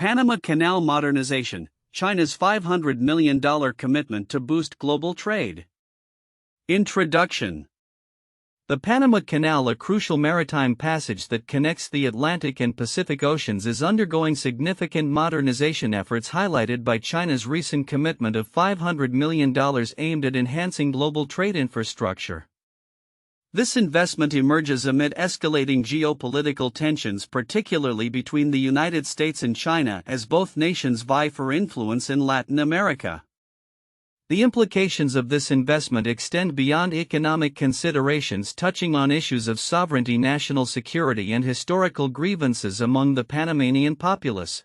Panama Canal Modernization, China's $500 million commitment to boost global trade. Introduction. The Panama Canal, a crucial maritime passage that connects the Atlantic and Pacific Oceans, is undergoing significant modernization efforts highlighted by China's recent commitment of $500 million aimed at enhancing global trade infrastructure. This investment emerges amid escalating geopolitical tensions, particularly between the United States and China, as both nations vie for influence in Latin America. The implications of this investment extend beyond economic considerations, touching on issues of sovereignty, national security, and historical grievances among the Panamanian populace.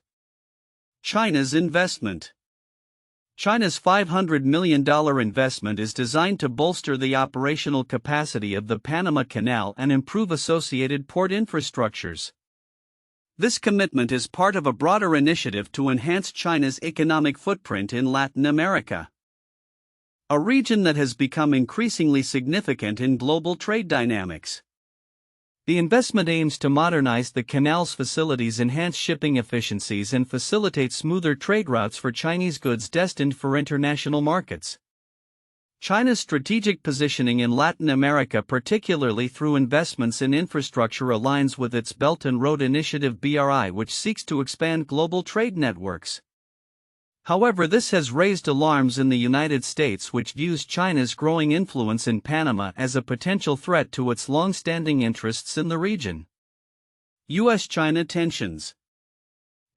China's investment. China's $500 million investment is designed to bolster the operational capacity of the Panama Canal and improve associated port infrastructures. This commitment is part of a broader initiative to enhance China's economic footprint in Latin America, a region that has become increasingly significant in global trade dynamics. The investment aims to modernize the canal's facilities, enhance shipping efficiencies, and facilitate smoother trade routes for Chinese goods destined for international markets. China's strategic positioning in Latin America, particularly through investments in infrastructure, aligns with its Belt and Road Initiative (BRI), which seeks to expand global trade networks. However, this has raised alarms in the United States, which views China's growing influence in Panama as a potential threat to its long-standing interests in the region. U.S.-China tensions.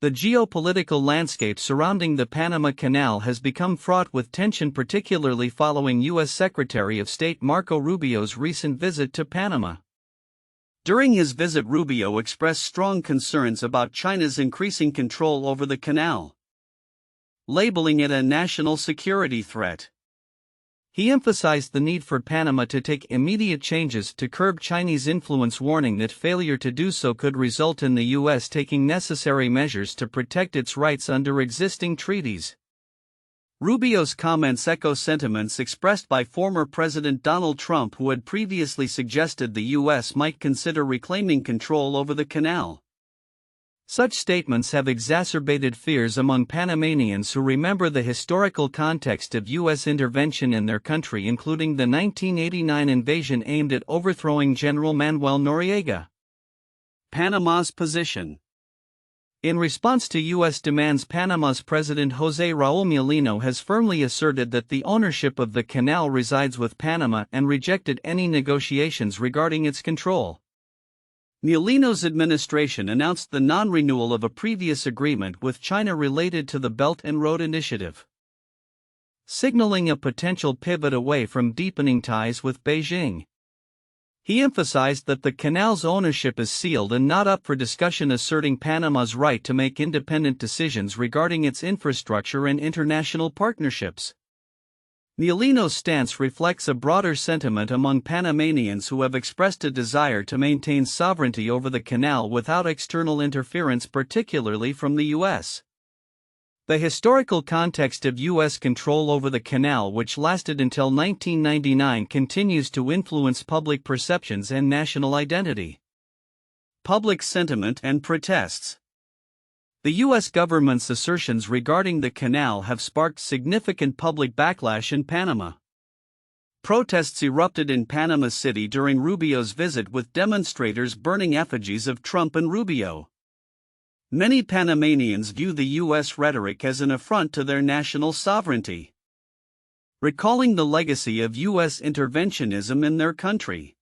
The geopolitical landscape surrounding the Panama Canal has become fraught with tension, particularly following U.S. Secretary of State Marco Rubio's recent visit to Panama. During his visit, Rubio expressed strong concerns about China's increasing control over the canal, labeling it a national security threat. He emphasized the need for Panama to take immediate changes to curb Chinese influence, warning that failure to do so could result in the U.S. taking necessary measures to protect its rights under existing treaties. Rubio's comments echo sentiments expressed by former President Donald Trump, who had previously suggested the U.S. might consider reclaiming control over the canal. Such statements have exacerbated fears among Panamanians who remember the historical context of U.S. intervention in their country, including the 1989 invasion aimed at overthrowing General Manuel Noriega. Panama's position. In response to U.S. demands, Panama's President José Raul Mulino has firmly asserted that the ownership of the canal resides with Panama and rejected any negotiations regarding its control. Mulino's administration announced the non-renewal of a previous agreement with China related to the Belt and Road Initiative, signaling a potential pivot away from deepening ties with Beijing. He emphasized that the canal's ownership is sealed and not up for discussion, asserting Panama's right to make independent decisions regarding its infrastructure and international partnerships. Mulino's stance reflects a broader sentiment among Panamanians who have expressed a desire to maintain sovereignty over the canal without external interference, particularly from the U.S. The historical context of U.S. control over the canal, which lasted until 1999, continues to influence public perceptions and national identity. Public sentiment and protests. The U.S. government's assertions regarding the canal have sparked significant public backlash in Panama. Protests erupted in Panama City during Rubio's visit, with demonstrators burning effigies of Trump and Rubio. Many Panamanians view the U.S. rhetoric as an affront to their national sovereignty, recalling the legacy of U.S. interventionism in their country.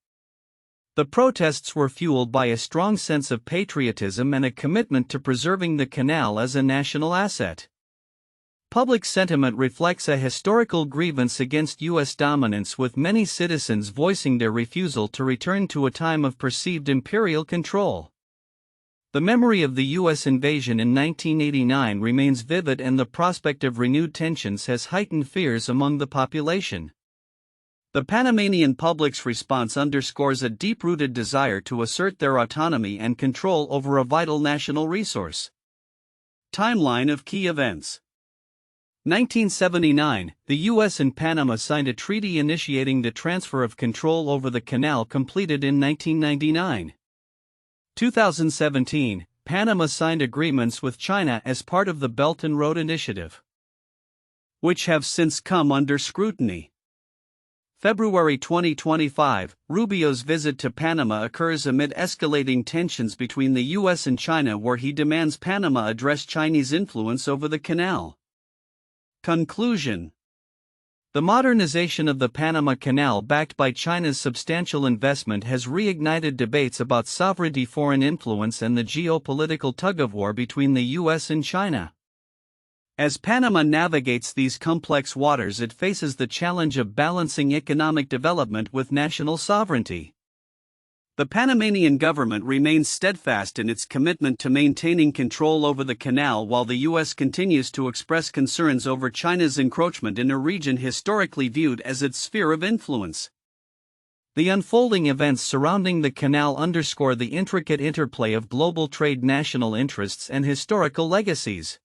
The protests were fueled by a strong sense of patriotism and a commitment to preserving the canal as a national asset. Public sentiment reflects a historical grievance against U.S. dominance, with many citizens voicing their refusal to return to a time of perceived imperial control. The memory of the U.S. invasion in 1989 remains vivid, and the prospect of renewed tensions has heightened fears among the population. The Panamanian public's response underscores a deep-rooted desire to assert their autonomy and control over a vital national resource. Timeline of key events. 1979, the U.S. and Panama signed a treaty initiating the transfer of control over the canal, completed in 1999. 2017, Panama signed agreements with China as part of the Belt and Road Initiative, which have since come under scrutiny. February 2025, Rubio's visit to Panama occurs amid escalating tensions between the U.S. and China, where he demands Panama address Chinese influence over the canal. Conclusion: the modernization of the Panama Canal, backed by China's substantial investment, has reignited debates about sovereignty, foreign influence, and the geopolitical tug-of-war between the U.S. and China. As Panama navigates these complex waters, it faces the challenge of balancing economic development with national sovereignty. The Panamanian government remains steadfast in its commitment to maintaining control over the canal, while the U.S. continues to express concerns over China's encroachment in a region historically viewed as its sphere of influence. The unfolding events surrounding the canal underscore the intricate interplay of global trade, national interests, and historical legacies.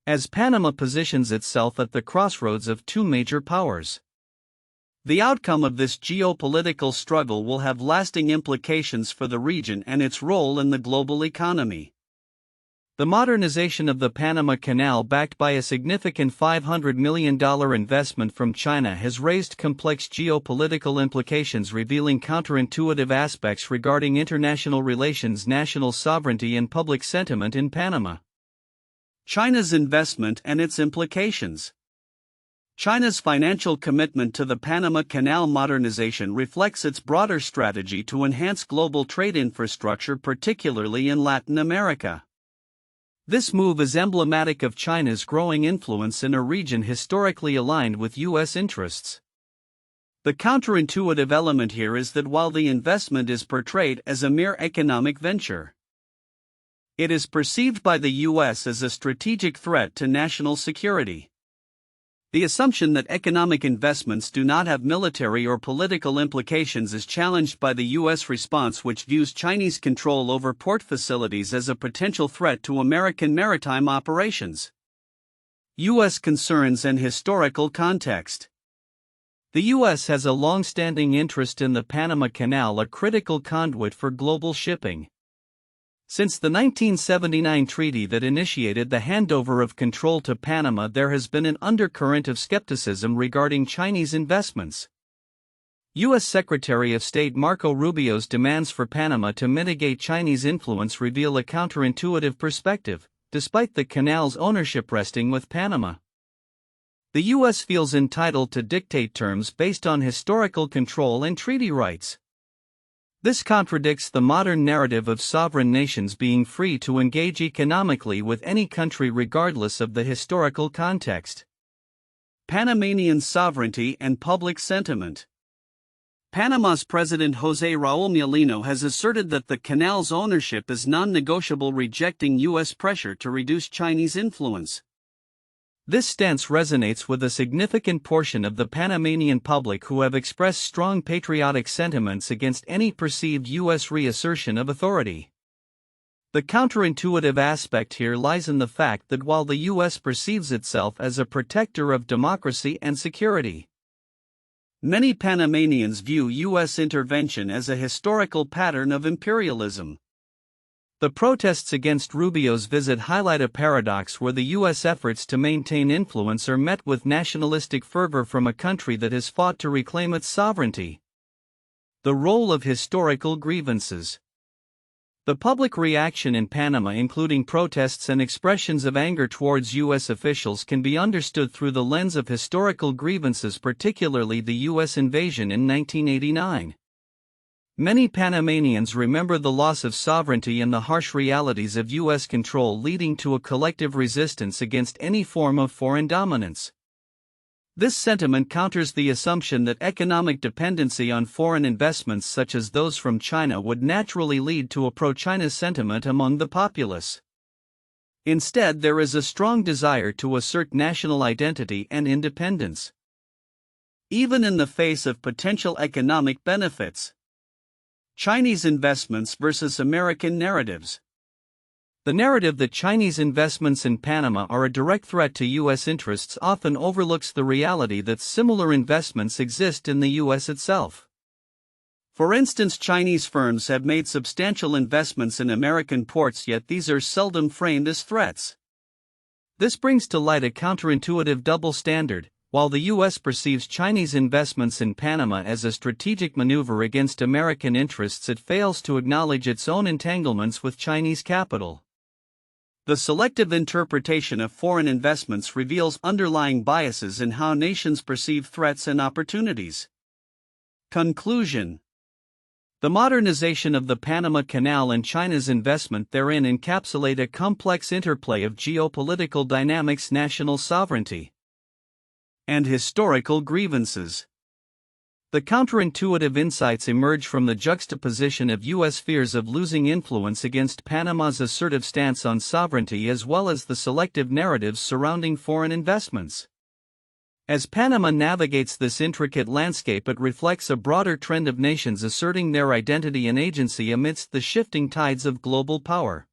As Panama positions itself at the crossroads of two major powers, the outcome of this geopolitical struggle will have lasting implications for the region and its role in the global economy. The modernization of the Panama Canal, backed by a significant $500 million investment from China, has raised complex geopolitical implications, revealing counterintuitive aspects regarding international relations, national sovereignty, and public sentiment in Panama. China's investment and its implications. China's financial commitment to the Panama Canal modernization reflects its broader strategy to enhance global trade infrastructure, particularly in Latin America. This move is emblematic of China's growing influence in a region historically aligned with U.S. interests. The counterintuitive element here is that while the investment is portrayed as a mere economic venture, it is perceived by the U.S. as a strategic threat to national security. The assumption that economic investments do not have military or political implications is challenged by the U.S. response, which views Chinese control over port facilities as a potential threat to American maritime operations. U.S. concerns and historical context. The U.S. has a long-standing interest in the Panama Canal, a critical conduit for global shipping. Since the 1979 treaty that initiated the handover of control to Panama, there has been an undercurrent of skepticism regarding Chinese investments. U.S. Secretary of State Marco Rubio's demands for Panama to mitigate Chinese influence reveal a counterintuitive perspective, despite the canal's ownership resting with Panama. The U.S. feels entitled to dictate terms based on historical control and treaty rights. This contradicts the modern narrative of sovereign nations being free to engage economically with any country regardless of the historical context. Panamanian sovereignty and public sentiment. Panama's President José Raul Mulino has asserted that the canal's ownership is non-negotiable, rejecting U.S. pressure to reduce Chinese influence. This stance resonates with a significant portion of the Panamanian public, who have expressed strong patriotic sentiments against any perceived U.S. reassertion of authority. The counterintuitive aspect here lies in the fact that while the U.S. perceives itself as a protector of democracy and security, many Panamanians view U.S. intervention as a historical pattern of imperialism. The protests against Rubio's visit highlight a paradox where the U.S. efforts to maintain influence are met with nationalistic fervor from a country that has fought to reclaim its sovereignty. The role of historical grievances. The public reaction in Panama, including protests and expressions of anger towards U.S. officials, can be understood through the lens of historical grievances, particularly the U.S. invasion in 1989. Many Panamanians remember the loss of sovereignty and the harsh realities of U.S. control, leading to a collective resistance against any form of foreign dominance. This sentiment counters the assumption that economic dependency on foreign investments such as those from China would naturally lead to a pro-China sentiment among the populace. Instead, there is a strong desire to assert national identity and independence, even in the face of potential economic benefits. Chinese investments versus American narratives. The narrative that Chinese investments in Panama are a direct threat to U.S. interests often overlooks the reality that similar investments exist in the U.S. itself. For instance, Chinese firms have made substantial investments in American ports, yet these are seldom framed as threats. This brings to light a counterintuitive double standard. While the U.S. perceives Chinese investments in Panama as a strategic maneuver against American interests, it fails to acknowledge its own entanglements with Chinese capital. The selective interpretation of foreign investments reveals underlying biases in how nations perceive threats and opportunities. Conclusion: the modernization of the Panama Canal and China's investment therein encapsulate a complex interplay of geopolitical dynamics, national sovereignty, and historical grievances. The counterintuitive insights emerge from the juxtaposition of U.S. fears of losing influence against Panama's assertive stance on sovereignty, as well as the selective narratives surrounding foreign investments. As Panama navigates this intricate landscape, it reflects a broader trend of nations asserting their identity and agency amidst the shifting tides of global power.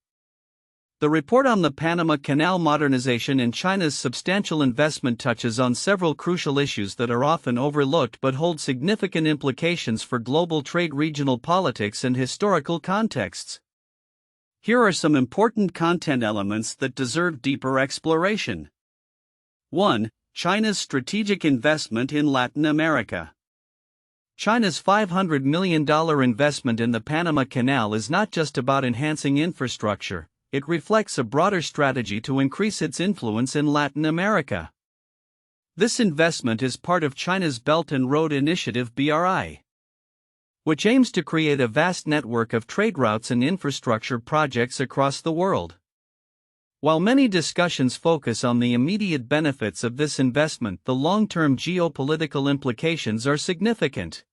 The report on the Panama Canal Modernization and China's substantial investment touches on several crucial issues that are often overlooked but hold significant implications for global trade, regional politics, and historical contexts. Here are some important content elements that deserve deeper exploration. 1. China's strategic investment in Latin America. China's $500 million investment in the Panama Canal is not just about enhancing infrastructure. It reflects a broader strategy to increase its influence in Latin America. This investment is part of China's Belt and Road Initiative (BRI), which aims to create a vast network of trade routes and infrastructure projects across the world. While many discussions focus on the immediate benefits of this investment, the long-term geopolitical implications are significant.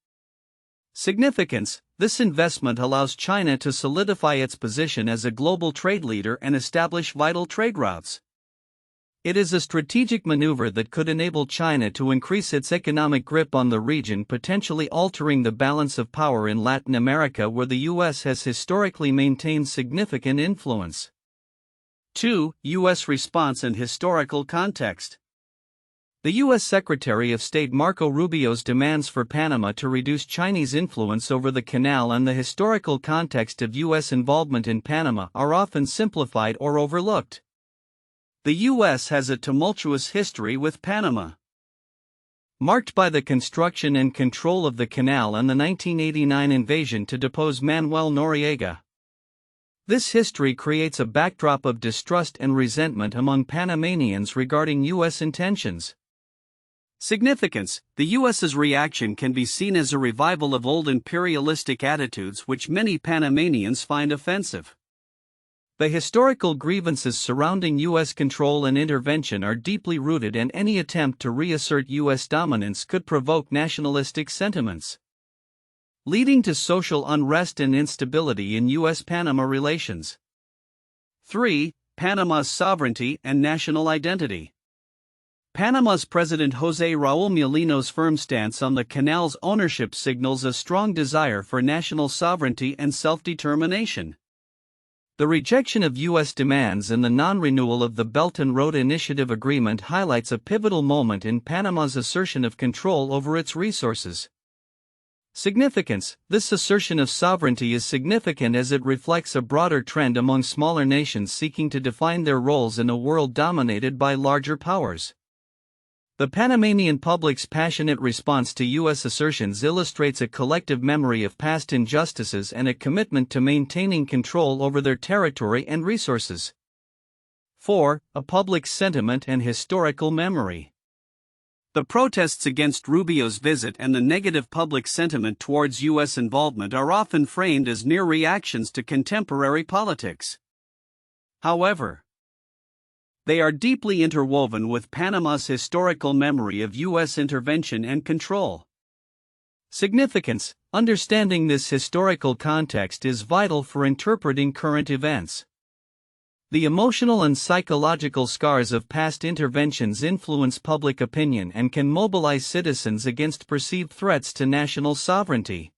Significance: this investment allows China to solidify its position as a global trade leader and establish vital trade routes. It is a strategic maneuver that could enable China to increase its economic grip on the region, potentially altering the balance of power in Latin America, where the U.S. has historically maintained significant influence. 2. U.S. response and historical context. The U.S. Secretary of State Marco Rubio's demands for Panama to reduce Chinese influence over the canal and the historical context of U.S. involvement in Panama are often simplified or overlooked. The U.S. has a tumultuous history with Panama, marked by the construction and control of the canal and the 1989 invasion to depose Manuel Noriega. This history creates a backdrop of distrust and resentment among Panamanians regarding U.S. intentions. Significance: the U.S.'s reaction can be seen as a revival of old imperialistic attitudes which many Panamanians find offensive. The historical grievances surrounding U.S. control and intervention are deeply rooted, and any attempt to reassert U.S. dominance could provoke nationalistic sentiments, leading to social unrest and instability in U.S.-Panama relations. 3. Panama's sovereignty and national identity. Panama's President José Raul Mulino's firm stance on the canal's ownership signals a strong desire for national sovereignty and self-determination. The rejection of U.S. demands and the non-renewal of the Belt and Road Initiative agreement highlights a pivotal moment in Panama's assertion of control over its resources. Significance: this assertion of sovereignty is significant as it reflects a broader trend among smaller nations seeking to define their roles in a world dominated by larger powers. The Panamanian public's passionate response to U.S. assertions illustrates a collective memory of past injustices and a commitment to maintaining control over their territory and resources. 4. A public sentiment and historical memory. The protests against Rubio's visit and the negative public sentiment towards U.S. involvement are often framed as mere reactions to contemporary politics. However, they are deeply interwoven with Panama's historical memory of U.S. intervention and control. Significance: understanding this historical context is vital for interpreting current events. The emotional and psychological scars of past interventions influence public opinion and can mobilize citizens against perceived threats to national sovereignty.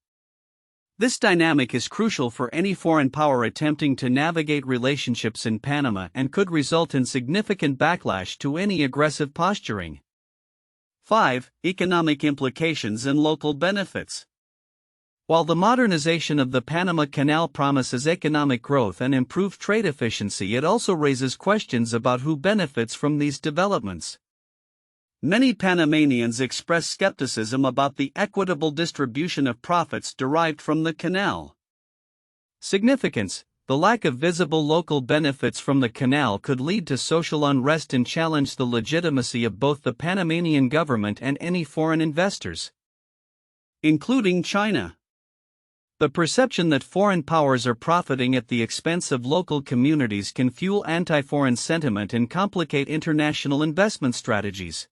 This dynamic is crucial for any foreign power attempting to navigate relationships in Panama and could result in significant backlash to any aggressive posturing. 5. Economic implications and local benefits. While the modernization of the Panama Canal promises economic growth and improved trade efficiency, it also raises questions about who benefits from these developments. Many Panamanians express skepticism about the equitable distribution of profits derived from the canal. Significance: the lack of visible local benefits from the canal could lead to social unrest and challenge the legitimacy of both the Panamanian government and any foreign investors, including China. The perception that foreign powers are profiting at the expense of local communities can fuel anti-foreign sentiment and complicate international investment strategies.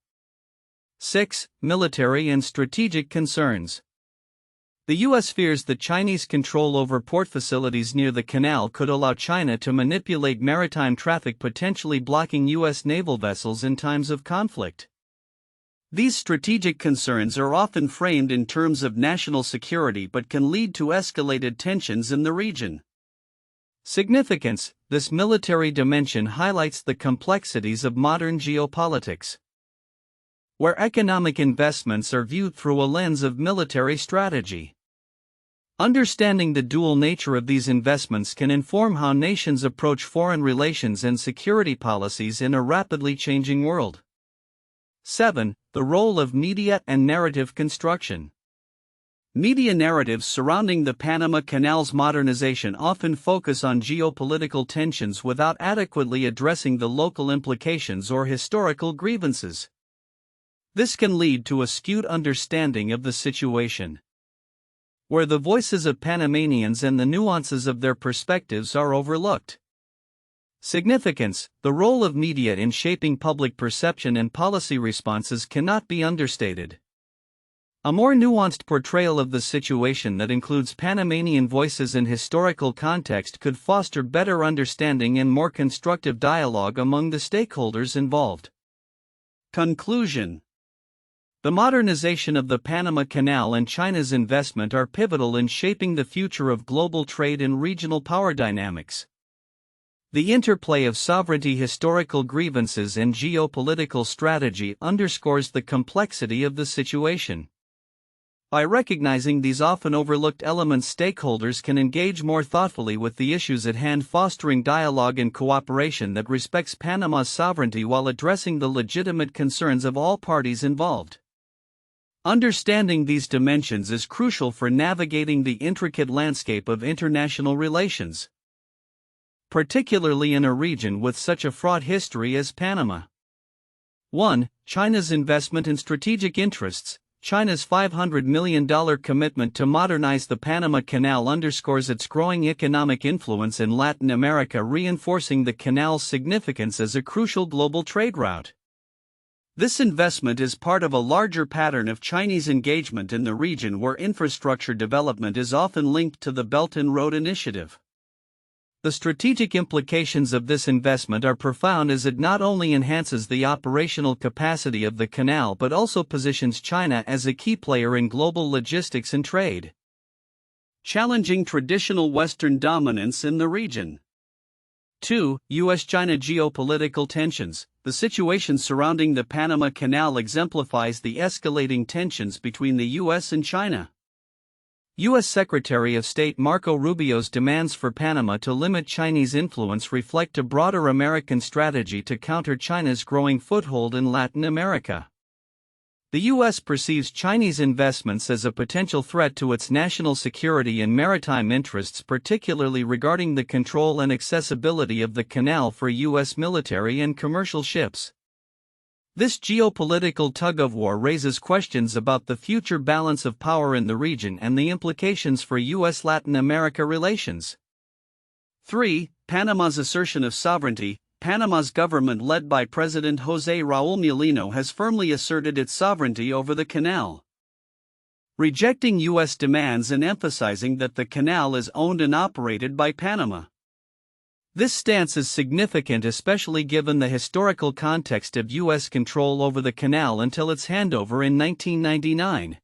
6. Military and strategic concerns. The U.S. fears that Chinese control over port facilities near the canal could allow China to manipulate maritime traffic, potentially blocking U.S. naval vessels in times of conflict. These strategic concerns are often framed in terms of national security but can lead to escalated tensions in the region. Significance: this military dimension highlights the complexities of modern geopolitics, where economic investments are viewed through a lens of military strategy. Understanding the dual nature of these investments can inform how nations approach foreign relations and security policies in a rapidly changing world. 7. The role of media and narrative construction. Media narratives surrounding the Panama Canal's modernization often focus on geopolitical tensions without adequately addressing the local implications or historical grievances. This can lead to a skewed understanding of the situation, where the voices of Panamanians and the nuances of their perspectives are overlooked. Significance: the role of media in shaping public perception and policy responses cannot be understated. A more nuanced portrayal of the situation that includes Panamanian voices and historical context could foster better understanding and more constructive dialogue among the stakeholders involved. Conclusion: the modernization of the Panama Canal and China's investment are pivotal in shaping the future of global trade and regional power dynamics. The interplay of sovereignty, historical grievances, and geopolitical strategy underscores the complexity of the situation. By recognizing these often overlooked elements, stakeholders can engage more thoughtfully with the issues at hand, fostering dialogue and cooperation that respects Panama's sovereignty while addressing the legitimate concerns of all parties involved. Understanding these dimensions is crucial for navigating the intricate landscape of international relations, particularly in a region with such a fraught history as Panama. 1. China's investment in strategic interests. China's $500 million commitment to modernize the Panama Canal underscores its growing economic influence in Latin America, reinforcing the canal's significance as a crucial global trade route. This investment is part of a larger pattern of Chinese engagement in the region, where infrastructure development is often linked to the Belt and Road Initiative. The strategic implications of this investment are profound, as it not only enhances the operational capacity of the canal but also positions China as a key player in global logistics and trade, challenging traditional Western dominance in the region. 2. U.S.-China geopolitical tensions. The situation surrounding the Panama Canal exemplifies the escalating tensions between the U.S. and China. U.S. Secretary of State Marco Rubio's demands for Panama to limit Chinese influence reflect a broader American strategy to counter China's growing foothold in Latin America. The U.S. perceives Chinese investments as a potential threat to its national security and maritime interests, particularly regarding the control and accessibility of the canal for U.S. military and commercial ships. This geopolitical tug-of-war raises questions about the future balance of power in the region and the implications for U.S.-Latin America relations. 3. Panama's assertion of sovereignty. Panama's government, led by President José Raul Mulino, has firmly asserted its sovereignty over the canal, rejecting U.S. demands and emphasizing that the canal is owned and operated by Panama. This stance is significant, especially given the historical context of U.S. control over the canal until its handover in 1999.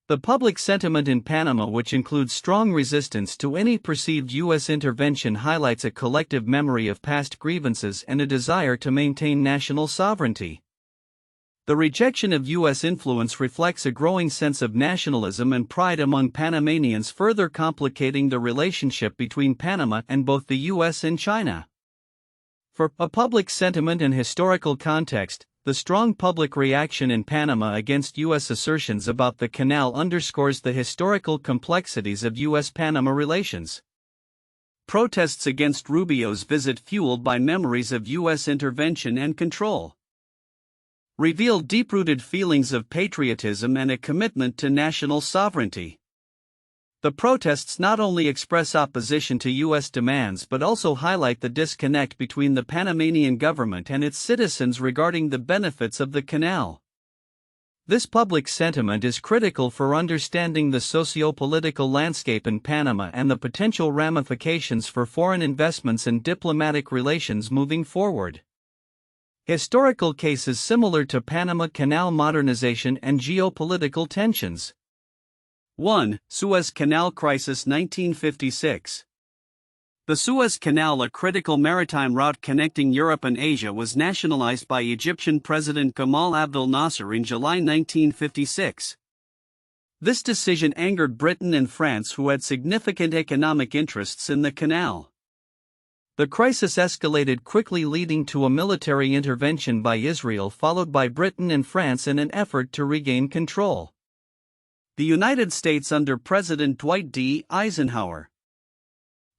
The public sentiment in Panama, which includes strong resistance to any perceived U.S. intervention, highlights a collective memory of past grievances and a desire to maintain national sovereignty. The rejection of U.S. influence reflects a growing sense of nationalism and pride among Panamanians, further complicating the relationship between Panama and both the U.S. and China. For a public sentiment and historical context, the strong public reaction in Panama against U.S. assertions about the canal underscores the historical complexities of U.S.-Panama relations. Protests against Rubio's visit, fueled by memories of U.S. intervention and control, revealed deep-rooted feelings of patriotism and a commitment to national sovereignty. The protests not only express opposition to U.S. demands but also highlight the disconnect between the Panamanian government and its citizens regarding the benefits of the canal. This public sentiment is critical for understanding the socio-political landscape in Panama and the potential ramifications for foreign investments and diplomatic relations moving forward. Historical cases similar to Panama Canal modernization and geopolitical tensions. 1. Suez Canal Crisis 1956. The Suez Canal, a critical maritime route connecting Europe and Asia, was nationalized by Egyptian President Gamal Abdel Nasser in July 1956. This decision angered Britain and France, who had significant economic interests in the canal. The crisis escalated quickly, leading to a military intervention by Israel followed by Britain and France in an effort to regain control. The United States under President Dwight D. Eisenhower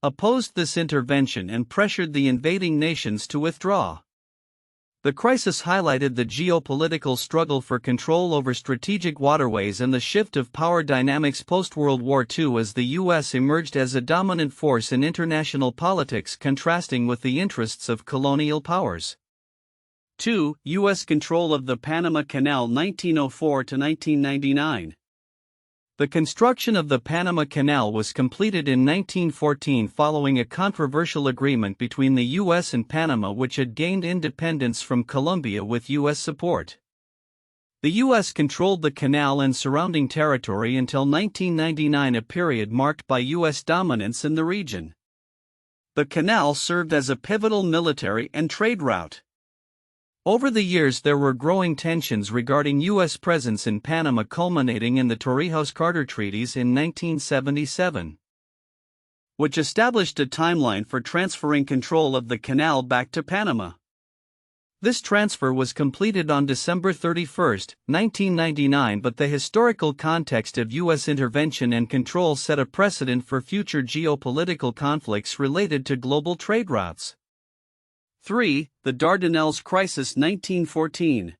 opposed this intervention and pressured the invading nations to withdraw. The crisis highlighted the geopolitical struggle for control over strategic waterways and the shift of power dynamics post-World War II as the U.S. emerged as a dominant force in international politics, contrasting with the interests of colonial powers. 2. U.S. control of the Panama Canal 1904 to 1999. The construction of the Panama Canal was completed in 1914 following a controversial agreement between the U.S. and Panama, which had gained independence from Colombia with U.S. support. The U.S. controlled the canal and surrounding territory until 1999, a period marked by U.S. dominance in the region. The canal served as a pivotal military and trade route. Over the years, there were growing tensions regarding U.S. presence in Panama, culminating in the Torrijos-Carter Treaties in 1977, which established a timeline for transferring control of the canal back to Panama. This transfer was completed on December 31, 1999, but the historical context of U.S. intervention and control set a precedent for future geopolitical conflicts related to global trade routes. 3. The Dardanelles Crisis 1914.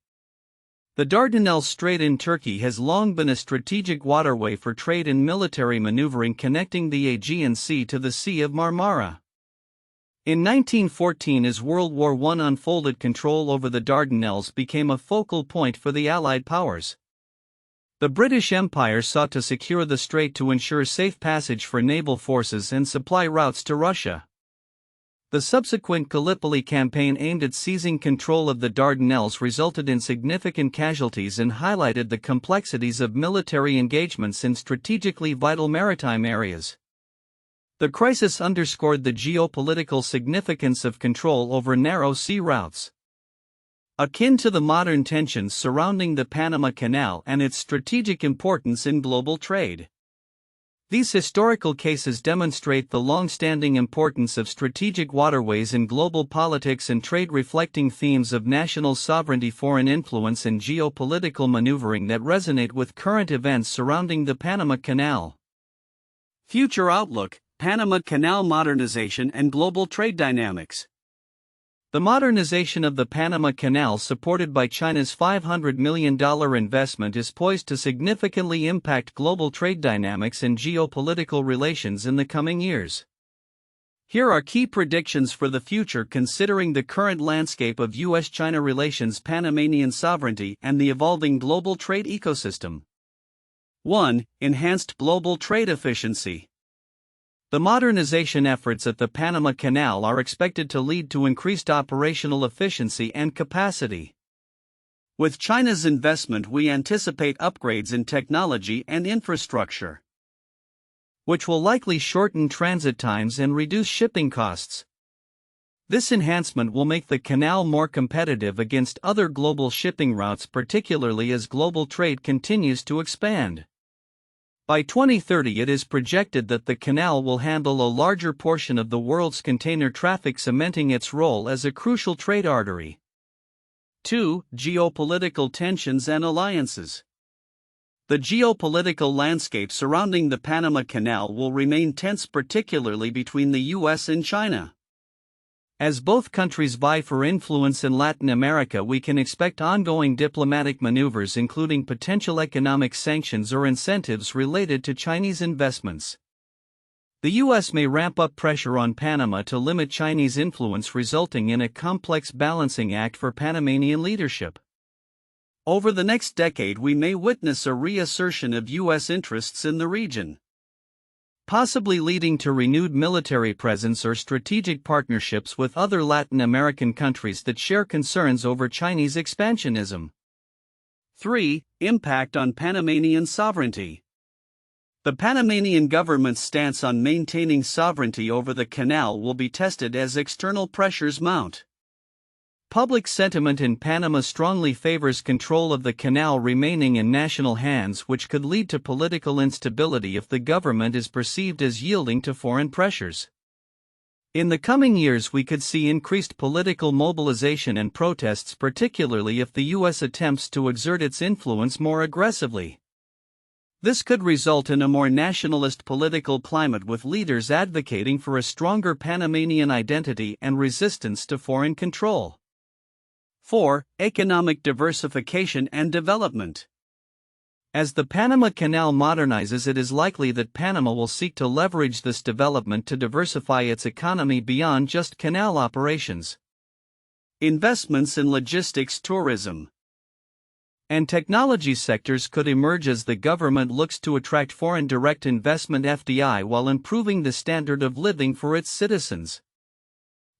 The Dardanelles Strait in Turkey has long been a strategic waterway for trade and military maneuvering, connecting the Aegean Sea to the Sea of Marmara. In 1914, as World War I unfolded, control over the Dardanelles became a focal point for the Allied powers. The British Empire sought to secure the strait to ensure safe passage for naval forces and supply routes to Russia. The subsequent Gallipoli campaign aimed at seizing control of the Dardanelles resulted in significant casualties and highlighted the complexities of military engagements in strategically vital maritime areas. The crisis underscored the geopolitical significance of control over narrow sea routes, akin to the modern tensions surrounding the Panama Canal and its strategic importance in global trade. These historical cases demonstrate the long-standing importance of strategic waterways in global politics and trade, reflecting themes of national sovereignty, foreign influence, and geopolitical maneuvering that resonate with current events surrounding the Panama Canal. Future outlook: Panama Canal modernization and global trade dynamics. The modernization of the Panama Canal, supported by China's $500 million investment, is poised to significantly impact global trade dynamics and geopolitical relations in the coming years. Here are key predictions for the future considering the current landscape of U.S.-China relations, Panamanian sovereignty, and the evolving global trade ecosystem. 1. Enhanced global trade efficiency. The modernization efforts at the Panama Canal are expected to lead to increased operational efficiency and capacity. With China's investment, we anticipate upgrades in technology and infrastructure, which will likely shorten transit times and reduce shipping costs. This enhancement will make the canal more competitive against other global shipping routes, particularly as global trade continues to expand. By 2030, it is projected that the canal will handle a larger portion of the world's container traffic, cementing its role as a crucial trade artery. 2. Geopolitical tensions and alliances. The geopolitical landscape surrounding the Panama Canal will remain tense, particularly between the US and China. As both countries vie for influence in Latin America, we can expect ongoing diplomatic maneuvers, including potential economic sanctions or incentives related to Chinese investments. The U.S. may ramp up pressure on Panama to limit Chinese influence, resulting in a complex balancing act for Panamanian leadership. Over the next decade, we may witness a reassertion of U.S. interests in the region, possibly leading to renewed military presence or strategic partnerships with other Latin American countries that share concerns over Chinese expansionism. 3. Impact on Panamanian sovereignty. The Panamanian government's stance on maintaining sovereignty over the canal will be tested as external pressures mount. Public sentiment in Panama strongly favors control of the canal remaining in national hands, which could lead to political instability if the government is perceived as yielding to foreign pressures. In the coming years, we could see increased political mobilization and protests, particularly if the U.S. attempts to exert its influence more aggressively. This could result in a more nationalist political climate, with leaders advocating for a stronger Panamanian identity and resistance to foreign control. 4. Economic diversification and development. As the Panama Canal modernizes, it is likely that Panama will seek to leverage this development to diversify its economy beyond just canal operations. Investments in logistics, tourism, and technology sectors could emerge as the government looks to attract foreign direct investment (FDI) while improving the standard of living for its citizens.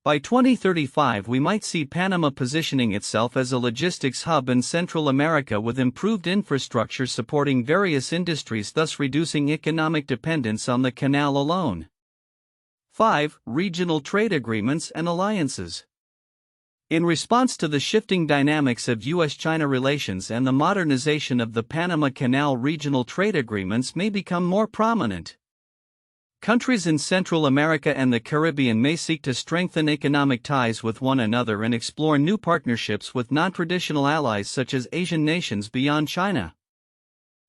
By 2035, we might see Panama positioning itself as a logistics hub in Central America with improved infrastructure supporting various industries, thus reducing economic dependence on the canal alone. 5. Regional trade agreements and alliances. In response to the shifting dynamics of U.S.-China relations and the modernization of the Panama Canal, regional trade agreements may become more prominent. Countries in Central America and the Caribbean may seek to strengthen economic ties with one another and explore new partnerships with non-traditional allies such as Asian nations beyond China.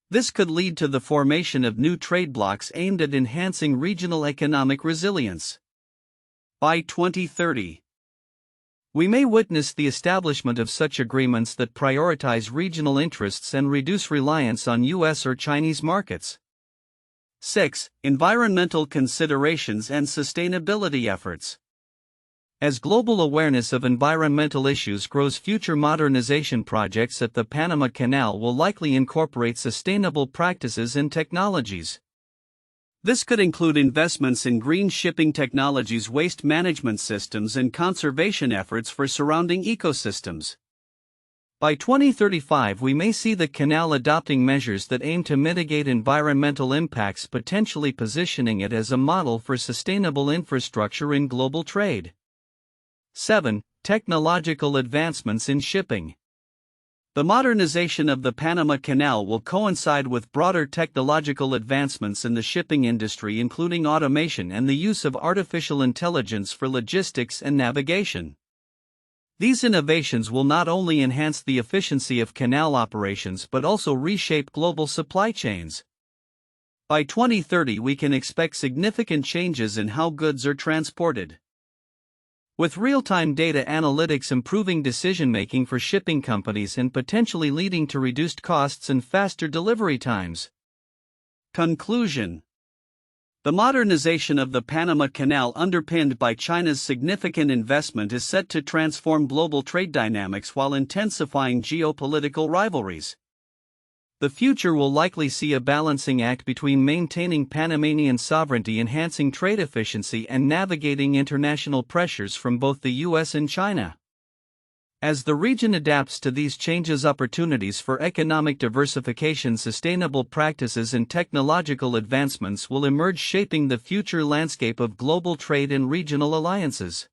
This could lead to the formation of new trade blocs aimed at enhancing regional economic resilience. By 2030, we may witness the establishment of such agreements that prioritize regional interests and reduce reliance on U.S. or Chinese markets. 6. Environmental considerations and sustainability efforts. As global awareness of environmental issues grows, future modernization projects at the Panama Canal will likely incorporate sustainable practices and technologies. This could include investments in green shipping technologies, waste management systems, and conservation efforts for surrounding ecosystems. By 2035, we may see the canal adopting measures that aim to mitigate environmental impacts, potentially positioning it as a model for sustainable infrastructure in global trade. 7. Technological advancements in shipping. The modernization of the Panama Canal will coincide with broader technological advancements in the shipping industry, including automation and the use of artificial intelligence for logistics and navigation. These innovations will not only enhance the efficiency of canal operations but also reshape global supply chains. By 2030, we can expect significant changes in how goods are transported, with real-time data analytics improving decision-making for shipping companies and potentially leading to reduced costs and faster delivery times. Conclusion. The modernization of the Panama Canal, underpinned by China's significant investment, is set to transform global trade dynamics while intensifying geopolitical rivalries. The future will likely see a balancing act between maintaining Panamanian sovereignty, enhancing trade efficiency, and navigating international pressures from both the US and China. As the region adapts to these changes, opportunities for economic diversification, sustainable practices, and technological advancements will emerge, shaping the future landscape of global trade and regional alliances.